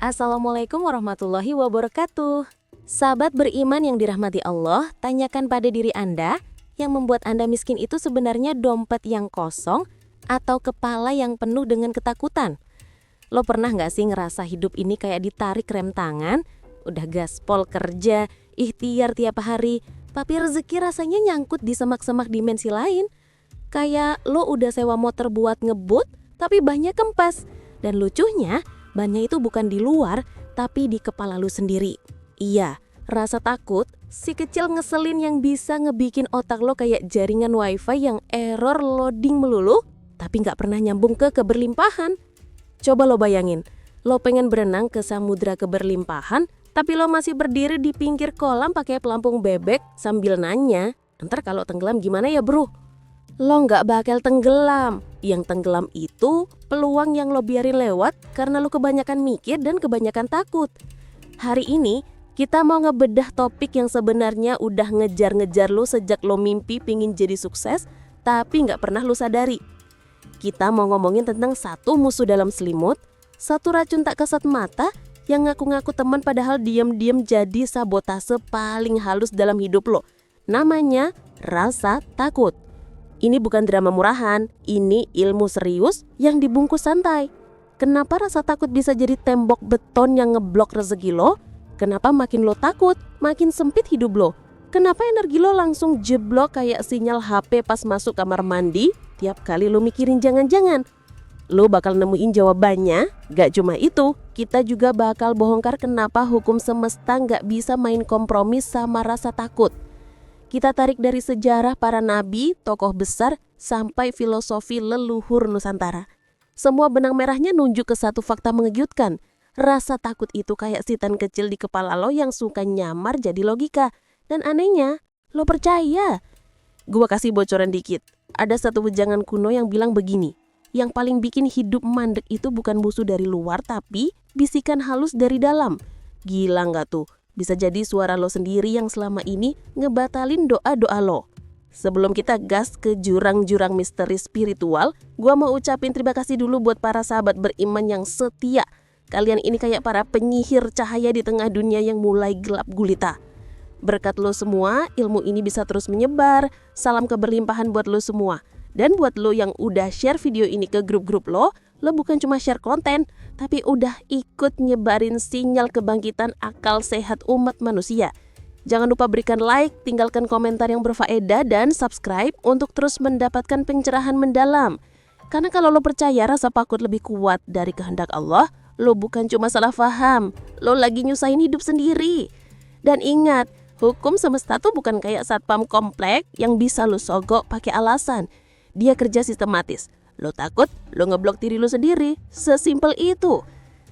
Assalamualaikum warahmatullahi wabarakatuh. Sahabat beriman yang dirahmati Allah, tanyakan pada diri Anda, yang membuat Anda miskin itu sebenarnya dompet yang kosong atau kepala yang penuh dengan ketakutan? Lo pernah gak sih ngerasa hidup ini kayak ditarik rem tangan? Udah gaspol kerja, ikhtiar tiap hari, tapi rezeki rasanya nyangkut di semak-semak dimensi lain. Kayak lo udah sewa motor buat ngebut, tapi bannya kempes. Dan lucunya, bannya itu bukan di luar, tapi di kepala lu sendiri. Iya, rasa takut, si kecil ngeselin yang bisa ngebikin otak lo kayak jaringan wifi yang error loading melulu, tapi gak pernah nyambung ke keberlimpahan. Coba lo bayangin, lo pengen berenang ke samudra keberlimpahan, tapi lo masih berdiri di pinggir kolam pakai pelampung bebek sambil nanya, ntar kalau tenggelam gimana ya bro? Lo gak bakal tenggelam. Yang tenggelam itu peluang yang lo biarin lewat karena lo kebanyakan mikir dan kebanyakan takut. Hari ini kita mau ngebedah topik yang sebenarnya udah ngejar-ngejar lo sejak lo mimpi pingin jadi sukses, tapi gak pernah lo sadari. Kita mau ngomongin tentang satu musuh dalam selimut, satu racun tak kasat mata yang ngaku-ngaku teman padahal diam-diam jadi sabotase paling halus dalam hidup lo. Namanya rasa takut. Ini bukan drama murahan, ini ilmu serius yang dibungkus santai. Kenapa rasa takut bisa jadi tembok beton yang ngeblok rezeki lo? Kenapa makin lo takut, makin sempit hidup lo? Kenapa energi lo langsung jeblok kayak sinyal HP pas masuk kamar mandi? Tiap kali lo mikirin jangan-jangan. Lo bakal nemuin jawabannya. Gak cuma itu, kita juga bakal bongkar kenapa hukum semesta gak bisa main kompromi sama rasa takut. Kita tarik dari sejarah para nabi, tokoh besar, sampai filosofi leluhur Nusantara. Semua benang merahnya nunjuk ke satu fakta mengejutkan. Rasa takut itu kayak setan kecil di kepala lo yang suka nyamar jadi logika. Dan anehnya, lo percaya. Gua kasih bocoran dikit. Ada satu wejangan kuno yang bilang begini. Yang paling bikin hidup mandek itu bukan musuh dari luar, tapi bisikan halus dari dalam. Gila gak tuh? Bisa jadi suara lo sendiri yang selama ini ngebatalin doa-doa lo. Sebelum kita gas ke jurang-jurang misteri spiritual, gua mau ucapin terima kasih dulu buat para sahabat beriman yang setia. Kalian ini kayak para penyihir cahaya di tengah dunia yang mulai gelap gulita. Berkat lo semua, ilmu ini bisa terus menyebar. Salam keberlimpahan buat lo semua. Dan buat lo yang udah share video ini ke grup-grup lo bukan cuma share konten, tapi udah ikut nyebarin sinyal kebangkitan akal sehat umat manusia. Jangan lupa berikan like, tinggalkan komentar yang berfaedah, dan subscribe untuk terus mendapatkan pencerahan mendalam. Karena kalau lo percaya rasa takut lebih kuat dari kehendak Allah, lo bukan cuma salah paham, lo lagi nyusahin hidup sendiri. Dan ingat, hukum semesta tuh bukan kayak satpam komplek yang bisa lo sogok pakai alasan. Dia kerja sistematis. Lo takut, lo ngeblok diri lo sendiri. Sesimpel itu.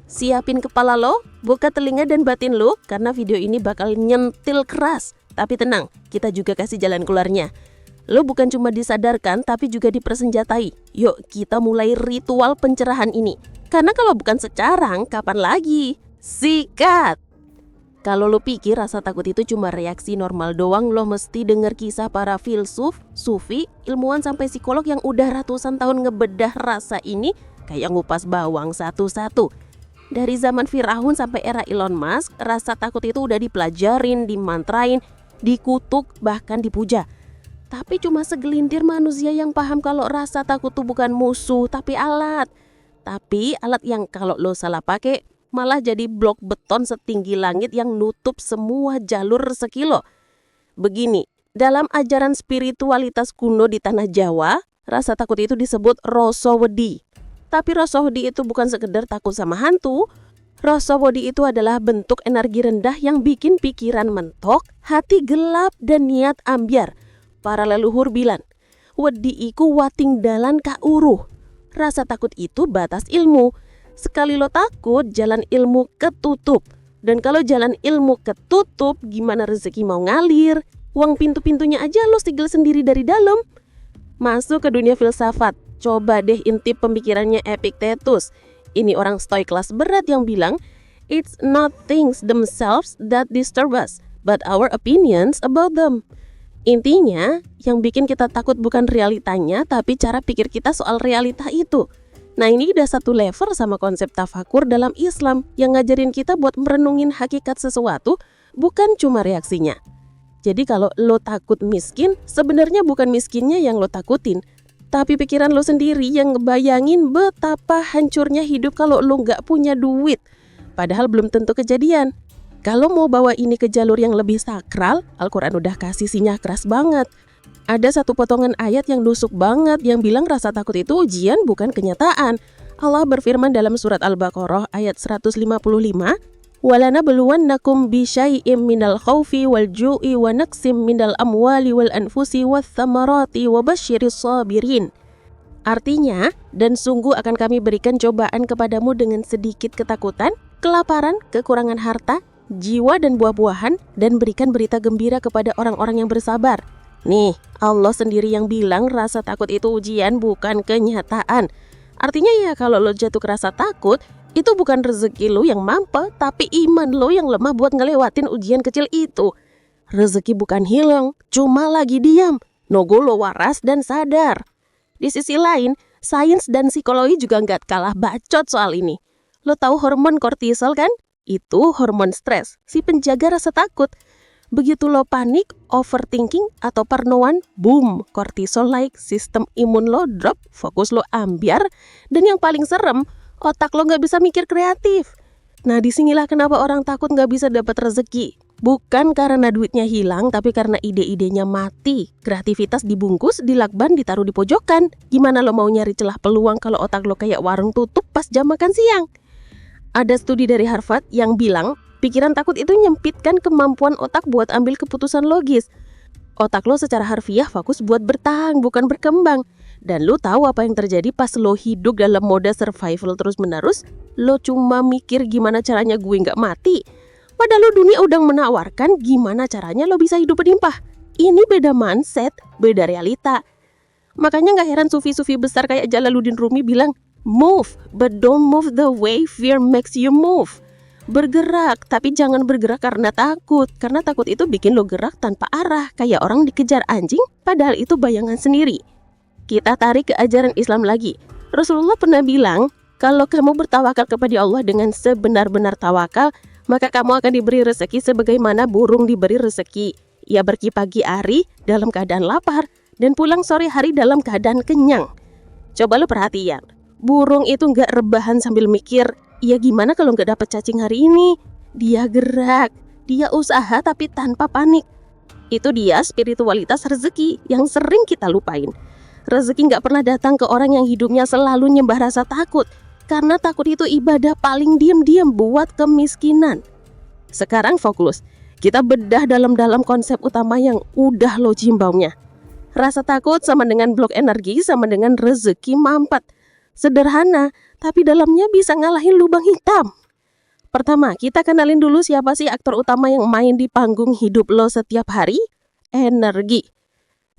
Siapin kepala lo, buka telinga dan batin lo, karena video ini bakal nyentil keras. Tapi tenang, kita juga kasih jalan keluarnya. Lo bukan cuma disadarkan, tapi juga dipersenjatai. Yuk, kita mulai ritual pencerahan ini. Karena kalau bukan sekarang, kapan lagi? Sikat! Kalau lo pikir rasa takut itu cuma reaksi normal doang, lo mesti denger kisah para filsuf, sufi, ilmuwan sampai psikolog yang udah ratusan tahun ngebedah rasa ini kayak ngupas bawang satu-satu. Dari zaman Firaun sampai era Elon Musk, rasa takut itu udah dipelajarin, dimantrain, dikutuk, bahkan dipuja. Tapi cuma segelintir manusia yang paham kalau rasa takut itu bukan musuh, tapi alat. Tapi alat yang kalau lo salah pakai, malah jadi blok beton setinggi langit yang nutup semua jalur rezeki lo. Begini, dalam ajaran spiritualitas kuno di tanah Jawa, rasa takut itu disebut rasa wedi. Tapi rasa wedi itu bukan sekedar takut sama hantu. Rasa wedi itu adalah bentuk energi rendah yang bikin pikiran mentok, hati gelap, dan niat ambyar. Para leluhur bilang, wedi iku wating dalan ka uruh. Rasa takut itu batas ilmu. Sekali lo takut, jalan ilmu ketutup. Dan kalau jalan ilmu ketutup, gimana rezeki mau ngalir? Uang pintu-pintunya aja lo segel sendiri dari dalam. Masuk ke dunia filsafat. Coba deh intip pemikirannya Epictetus. Ini orang stoik kelas berat yang bilang, it's not things themselves that disturb us, but our opinions about them. Intinya, yang bikin kita takut bukan realitanya, tapi cara pikir kita soal realita itu. Nah ini udah satu level sama konsep tafakur dalam Islam yang ngajarin kita buat merenungin hakikat sesuatu, bukan cuma reaksinya. Jadi kalau lo takut miskin, sebenarnya bukan miskinnya yang lo takutin, tapi pikiran lo sendiri yang ngebayangin betapa hancurnya hidup kalau lo nggak punya duit. Padahal belum tentu kejadian. Kalau mau bawa ini ke jalur yang lebih sakral, Al-Quran udah kasih sinyal keras banget. Ada satu potongan ayat yang nusuk banget yang bilang rasa takut itu ujian bukan kenyataan. Allah berfirman dalam surat Al-Baqarah ayat 155, "Walanabluwannakum bisyai'im minal khaufi wal ju'i wa naqsim minal amwali wal anfusi wath thamarati wa basyiris sabirin." Artinya, dan sungguh akan kami berikan cobaan kepadamu dengan sedikit ketakutan, kelaparan, kekurangan harta, jiwa dan buah-buahan, dan berikan berita gembira kepada orang-orang yang bersabar. Nih, Allah sendiri yang bilang rasa takut itu ujian bukan kenyataan. Artinya ya kalau lo jatuh ke rasa takut, itu bukan rezeki lo yang mampu, tapi iman lo yang lemah buat ngelewatin ujian kecil itu. Rezeki bukan hilang, cuma lagi diam. Nogo lo waras dan sadar. Di sisi lain, sains dan psikologi juga nggak kalah bacot soal ini. Lo tahu hormon kortisol kan? Itu hormon stres, si penjaga rasa takut. Begitu lo panik, overthinking, atau parnoan, boom, kortisol naik, sistem imun lo drop, fokus lo ambiar, dan yang paling serem, otak lo gak bisa mikir kreatif. Nah disinilah kenapa orang takut gak bisa dapat rezeki. Bukan karena duitnya hilang, tapi karena ide-idenya mati. Kreativitas dibungkus, dilakban, ditaruh di pojokan. Gimana lo mau nyari celah peluang kalau otak lo kayak warung tutup pas jam makan siang? Ada studi dari Harvard yang bilang, pikiran takut itu menyempitkan kemampuan otak buat ambil keputusan logis. Otak lo secara harfiah fokus buat bertahan, bukan berkembang. Dan lo tahu apa yang terjadi pas lo hidup dalam mode survival terus-menerus? Lo cuma mikir gimana caranya gue gak mati. Padahal lo dunia udah menawarkan gimana caranya lo bisa hidup berlimpah. Ini beda mindset, beda realita. Makanya gak heran sufi-sufi besar kayak Jalaluddin Rumi bilang, move, but don't move the way fear makes you move. Bergerak, tapi jangan bergerak karena takut. Karena takut itu bikin lo gerak tanpa arah, kayak orang dikejar anjing, padahal itu bayangan sendiri. Kita tarik ke ajaran Islam lagi. Rasulullah pernah bilang, kalau kamu bertawakal kepada Allah dengan sebenar-benar tawakal, maka kamu akan diberi rezeki sebagaimana burung diberi rezeki. Ia pergi pagi hari dalam keadaan lapar, dan pulang sore hari dalam keadaan kenyang. Coba lo perhatian. Burung itu gak rebahan sambil mikir, ya gimana kalau gak dapet cacing hari ini? Dia gerak, dia usaha tapi tanpa panik. Itu dia spiritualitas rezeki yang sering kita lupain. Rezeki gak pernah datang ke orang yang hidupnya selalu nyembah rasa takut. Karena takut itu ibadah paling diam-diam buat kemiskinan. Sekarang fokus, kita bedah dalam-dalam konsep utama yang udah lo cimbaunya. Rasa takut sama dengan blok energi, sama dengan rezeki mampet. Sederhana, tapi dalamnya bisa ngalahin lubang hitam. Pertama, kita kenalin dulu siapa sih aktor utama yang main di panggung hidup lo setiap hari? Energi.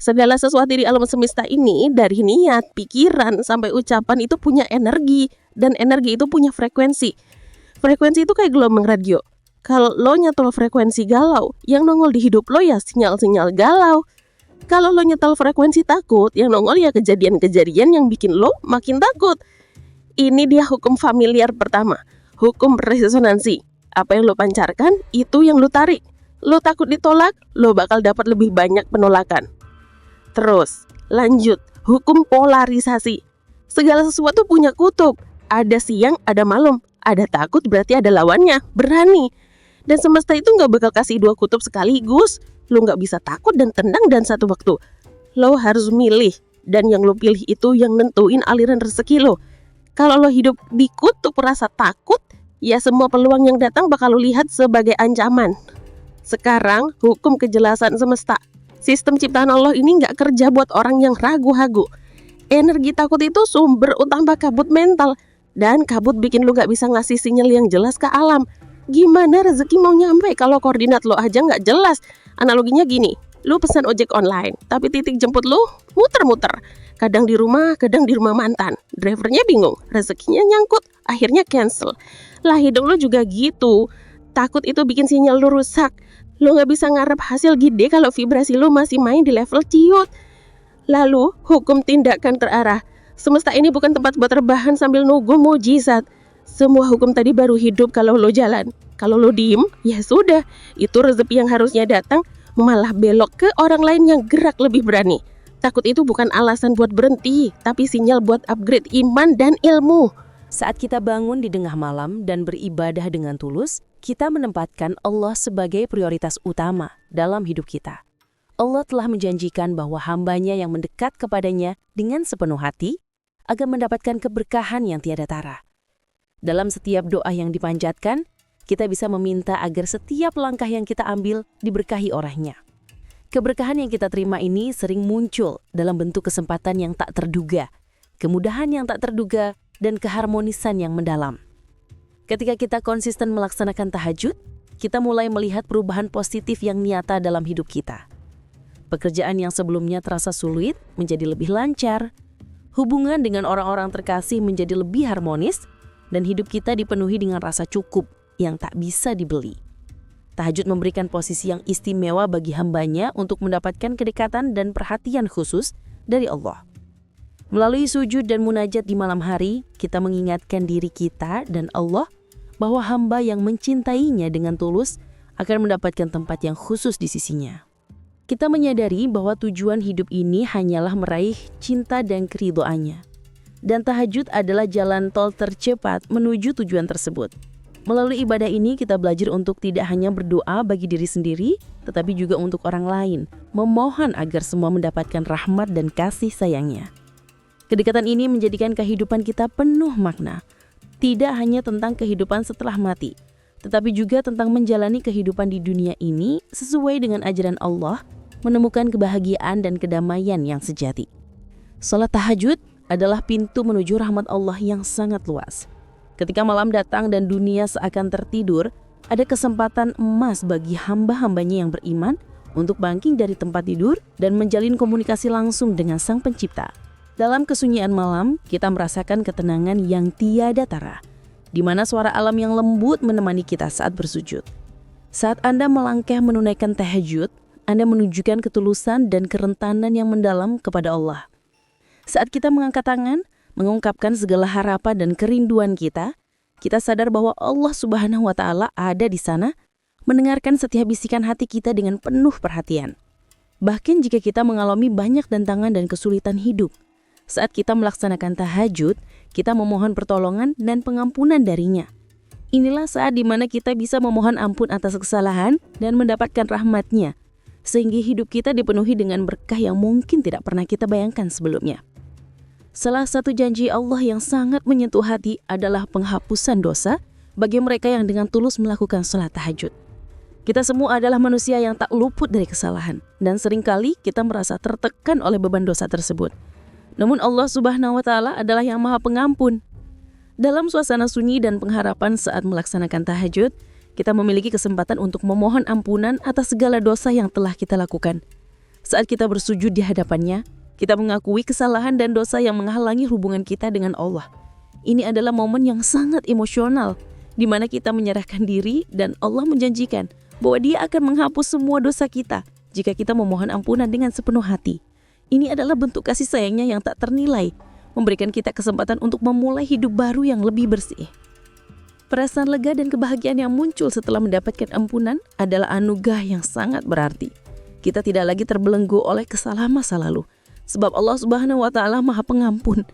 Segala sesuatu di alam semesta ini, dari niat, pikiran, sampai ucapan itu punya energi. Dan energi itu punya frekuensi. Frekuensi itu kayak gelombang radio. Kalau lo nyetol frekuensi galau, yang nongol di hidup lo ya sinyal-sinyal galau. Kalau lo nyetel frekuensi takut, yang nongol ya kejadian-kejadian yang bikin lo makin takut. Ini dia hukum familiar pertama, hukum resonansi. Apa yang lo pancarkan, itu yang lo tarik. Lo takut ditolak, lo bakal dapat lebih banyak penolakan. Terus, lanjut, hukum polarisasi. Segala sesuatu punya kutub. Ada siang, ada malam. Ada takut berarti ada lawannya, berani. Dan semesta itu gak bakal kasih dua kutub sekaligus. Lo gak bisa takut dan tenang dan satu waktu. Lo harus milih. Dan yang lo pilih itu yang nentuin aliran rezeki lo. Kalau lo hidup di kutub rasa takut, ya semua peluang yang datang bakal lo lihat sebagai ancaman. Sekarang, hukum kejelasan semesta. Sistem ciptaan Allah ini gak kerja buat orang yang ragu-ragu. Energi takut itu sumber utama kabut mental. Dan kabut bikin lo gak bisa ngasih sinyal yang jelas ke alam. Gimana rezeki mau nyampe kalau koordinat lo aja gak jelas? Analoginya gini, lo pesan ojek online, tapi titik jemput lo muter-muter. Kadang di rumah mantan. Drivernya bingung, rezekinya nyangkut, akhirnya cancel. Lah hidup lo juga gitu. Takut itu bikin sinyal lo rusak. Lo gak bisa ngarep hasil gede kalau vibrasi lo masih main di level ciut. Lalu, hukum tindakan terarah. Semesta ini bukan tempat buat rebahan sambil nunggu mujizat. Semua hukum tadi baru hidup kalau lo jalan. Kalau lo diem, ya sudah. Itu rezeki yang harusnya datang malah belok ke orang lain yang gerak lebih berani. Takut itu bukan alasan buat berhenti, tapi sinyal buat upgrade iman dan ilmu. Saat kita bangun di tengah malam dan beribadah dengan tulus, kita menempatkan Allah sebagai prioritas utama dalam hidup kita. Allah telah menjanjikan bahwa hambanya yang mendekat kepadanya dengan sepenuh hati akan mendapatkan keberkahan yang tiada tara. Dalam setiap doa yang dipanjatkan, kita bisa meminta agar setiap langkah yang kita ambil diberkahi olehnya. Keberkahan yang kita terima ini sering muncul dalam bentuk kesempatan yang tak terduga, kemudahan yang tak terduga, dan keharmonisan yang mendalam. Ketika kita konsisten melaksanakan tahajud, kita mulai melihat perubahan positif yang nyata dalam hidup kita. Pekerjaan yang sebelumnya terasa sulit menjadi lebih lancar, hubungan dengan orang-orang terkasih menjadi lebih harmonis, dan hidup kita dipenuhi dengan rasa cukup yang tak bisa dibeli. Tahajud memberikan posisi yang istimewa bagi hambanya untuk mendapatkan kedekatan dan perhatian khusus dari Allah. Melalui sujud dan munajat di malam hari, kita mengingatkan diri kita dan Allah bahwa hamba yang mencintainya dengan tulus akan mendapatkan tempat yang khusus di sisinya. Kita menyadari bahwa tujuan hidup ini hanyalah meraih cinta dan keridhoannya. Dan tahajud adalah jalan tol tercepat menuju tujuan tersebut. Melalui ibadah ini kita belajar untuk tidak hanya berdoa bagi diri sendiri, tetapi juga untuk orang lain, memohon agar semua mendapatkan rahmat dan kasih sayangnya. Kedekatan ini menjadikan kehidupan kita penuh makna. Tidak hanya tentang kehidupan setelah mati, tetapi juga tentang menjalani kehidupan di dunia ini sesuai dengan ajaran Allah, menemukan kebahagiaan dan kedamaian yang sejati. Salat tahajud adalah pintu menuju rahmat Allah yang sangat luas. Ketika malam datang dan dunia seakan tertidur, ada kesempatan emas bagi hamba-hambanya yang beriman untuk bangkit dari tempat tidur dan menjalin komunikasi langsung dengan Sang Pencipta. Dalam kesunyian malam, kita merasakan ketenangan yang tiada tara, di mana suara alam yang lembut menemani kita saat bersujud. Saat Anda melangkah menunaikan tahajud, Anda menunjukkan ketulusan dan kerentanan yang mendalam kepada Allah. Saat kita mengangkat tangan, mengungkapkan segala harapan dan kerinduan kita sadar bahwa Allah Subhanahu wa Ta'ala ada di sana, mendengarkan setiap bisikan hati kita dengan penuh perhatian. Bahkan jika kita mengalami banyak tantangan dan kesulitan hidup, saat kita melaksanakan tahajud, kita memohon pertolongan dan pengampunan darinya. Inilah saat di mana kita bisa memohon ampun atas kesalahan dan mendapatkan rahmat-Nya, sehingga hidup kita dipenuhi dengan berkah yang mungkin tidak pernah kita bayangkan sebelumnya. Salah satu janji Allah yang sangat menyentuh hati adalah penghapusan dosa bagi mereka yang dengan tulus melakukan salat tahajud. Kita semua adalah manusia yang tak luput dari kesalahan, dan seringkali kita merasa tertekan oleh beban dosa tersebut. Namun Allah Subhanahu wa Ta'ala adalah yang Maha Pengampun. Dalam suasana sunyi dan pengharapan saat melaksanakan tahajud, kita memiliki kesempatan untuk memohon ampunan atas segala dosa yang telah kita lakukan. Saat kita bersujud di hadapannya, kita mengakui kesalahan dan dosa yang menghalangi hubungan kita dengan Allah. Ini adalah momen yang sangat emosional, di mana kita menyerahkan diri dan Allah menjanjikan bahwa Dia akan menghapus semua dosa kita jika kita memohon ampunan dengan sepenuh hati. Ini adalah bentuk kasih sayangnya yang tak ternilai, memberikan kita kesempatan untuk memulai hidup baru yang lebih bersih. Perasaan lega dan kebahagiaan yang muncul setelah mendapatkan ampunan adalah anugerah yang sangat berarti. Kita tidak lagi terbelenggu oleh kesalahan masa lalu, sebab Allah Subhanahu wa Ta'ala Maha Pengampun.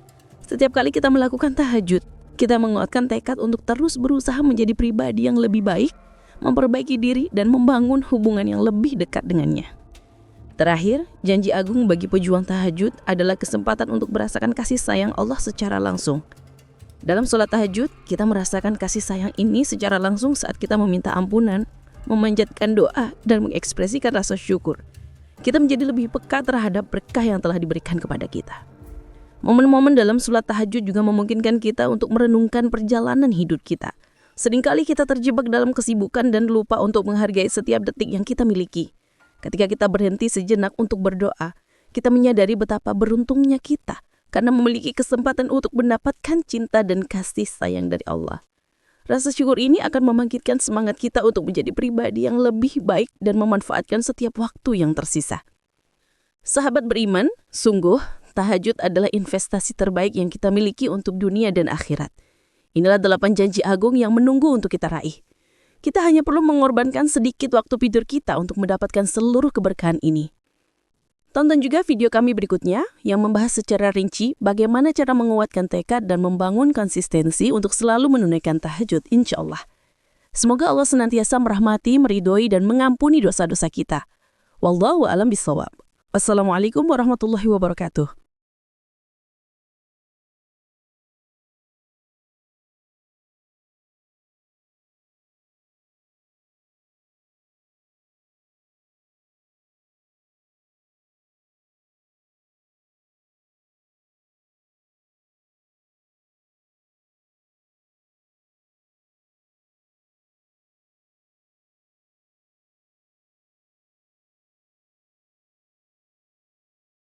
Setiap kali kita melakukan tahajud, kita menguatkan tekad untuk terus berusaha menjadi pribadi yang lebih baik, memperbaiki diri, dan membangun hubungan yang lebih dekat dengannya. Terakhir, janji agung bagi pejuang tahajud adalah kesempatan untuk merasakan kasih sayang Allah secara langsung. Dalam sholat tahajud, kita merasakan kasih sayang ini secara langsung saat kita meminta ampunan, memanjatkan doa, dan mengekspresikan rasa syukur. Kita menjadi lebih peka terhadap berkah yang telah diberikan kepada kita. Momen-momen dalam sholat tahajud juga memungkinkan kita untuk merenungkan perjalanan hidup kita. Seringkali kita terjebak dalam kesibukan dan lupa untuk menghargai setiap detik yang kita miliki. Ketika kita berhenti sejenak untuk berdoa, kita menyadari betapa beruntungnya kita karena memiliki kesempatan untuk mendapatkan cinta dan kasih sayang dari Allah. Rasa syukur ini akan membangkitkan semangat kita untuk menjadi pribadi yang lebih baik dan memanfaatkan setiap waktu yang tersisa. Sahabat beriman, sungguh tahajud adalah investasi terbaik yang kita miliki untuk dunia dan akhirat. Inilah 8 janji agung yang menunggu untuk kita raih. Kita hanya perlu mengorbankan sedikit waktu tidur kita untuk mendapatkan seluruh keberkahan ini. Tonton juga video kami berikutnya yang membahas secara rinci bagaimana cara menguatkan tekad dan membangun konsistensi untuk selalu menunaikan tahajud, insya Allah. Semoga Allah senantiasa merahmati, meridhoi, dan mengampuni dosa-dosa kita. Wallahu a'lam bishawab. Wassalamualaikum warahmatullahi wabarakatuh.